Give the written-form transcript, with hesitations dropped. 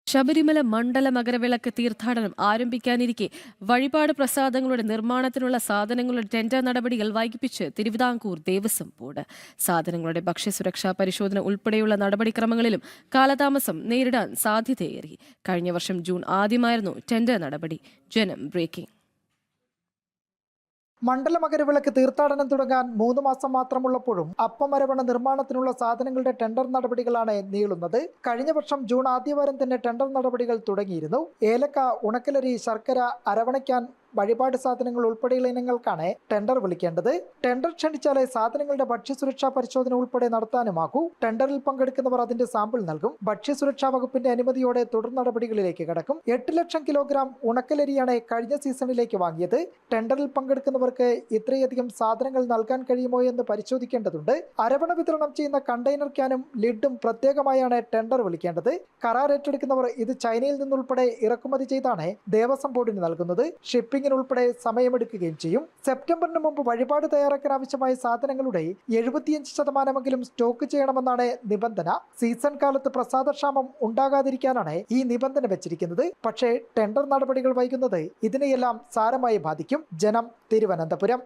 ശബരിമല മണ്ഡല മകരവിളക്ക് തീർത്ഥാടനം ആരംഭിക്കാനിരിക്കെ വഴിപാട് പ്രസാദങ്ങളുടെ നിർമ്മാണത്തിനുള്ള സാധനങ്ങളുടെ ടെൻഡർ നടപടികൾ വൈകിപ്പിച്ച് തിരുവിതാംകൂർ ദേവസ്വം ബോർഡ്. സാധനങ്ങളുടെ ഭക്ഷ്യസുരക്ഷാ പരിശോധന ഉൾപ്പെടെയുള്ള നടപടിക്രമങ്ങളിലും കാലതാമസം നേരിടാൻ സാധ്യതയേറി. കഴിഞ്ഞ വർഷം ജൂൺ ആദ്യമായിരുന്നു ടെൻഡർ നടപടി. ജനം ബ്രേക്കിംഗ്. മണ്ഡല മകരവിളക്ക് തീർത്ഥാടനം തുടങ്ങാൻ 3 മാസം മാത്രമുള്ളപ്പോഴും അപ്പമരവണ നിർമ്മാണത്തിനുള്ള സാധനങ്ങളുടെ ടെൻഡർ നടപടികളാണ് നീളുന്നത്. കഴിഞ്ഞ വർഷം ജൂൺ ആദ്യവാരം തന്നെ ടെൻഡർ നടപടികൾ തുടങ്ങിയിരുന്നു. ഏലക്ക, ഉണക്കലരി, ശർക്കര, അരവണയ്ക്കാൻ, വഴിപാട് സാധനങ്ങൾ ഉൾപ്പെടെയുള്ള ഇനങ്ങൾക്കാണ് ടെൻഡർ വിളിക്കേണ്ടത്. ടെൻഡർ ക്ഷണിച്ചാലേ സാധനങ്ങളുടെ ഭക്ഷ്യസുരക്ഷാ പരിശോധന ഉൾപ്പെടെ നടത്താനുമാകൂ. ടെൻഡറിൽ പങ്കെടുക്കുന്നവർ അതിന്റെ സാമ്പിൾ നൽകും. ഭക്ഷ്യസുരക്ഷാ വകുപ്പിന്റെ അനുമതിയോടെ തുടർ നടപടികളിലേക്ക് കടക്കും. 8 ലക്ഷം കിലോഗ്രാം ഉണക്കലരിയാണ് കഴിഞ്ഞ സീസണിലേക്ക് വാങ്ങിയത്. ടെൻഡറിൽ പങ്കെടുക്കുന്നവർക്ക് ഇത്രയധികം സാധനങ്ങൾ നൽകാൻ കഴിയുമോ എന്ന് പരിശോധിക്കേണ്ടതുണ്ട്. അരവണ വിതരണം ചെയ്യുന്ന കണ്ടെയ്നർ ക്യാനും ലിഡും പ്രത്യേകമായാണ് ടെൻഡർ വിളിക്കേണ്ടത്. കരാർ ഏറ്റെടുക്കുന്നവർ ഇത് ചൈനയിൽ നിന്നുൾപ്പെടെ ഇറക്കുമതി ചെയ്താണ് ദേവസ്വം ബോർഡിന് നൽകുന്നത്. ഷിപ്പിംഗ് ഉൾപ്പെടെ സമയമെടുക്കുകയും ചെയ്യും. സെപ്റ്റംബറിന് മുമ്പ് വഴിപാട് തയ്യാറാക്കാൻ ആവശ്യമായ സാധനങ്ങളുടെ 75% സ്റ്റോക്ക് ചെയ്യണമെന്നാണ് നിബന്ധന. സീസൺ കാലത്ത് പ്രസാദക്ഷാമം ഉണ്ടാകാതിരിക്കാനാണ് ഈ നിബന്ധന വെച്ചിരിക്കുന്നത്. പക്ഷേ ടെൻഡർ നടപടികൾ വൈകുന്നത് ഇതിനെയെല്ലാം സാരമായി ബാധിക്കും. ജനം, തിരുവനന്തപുരം.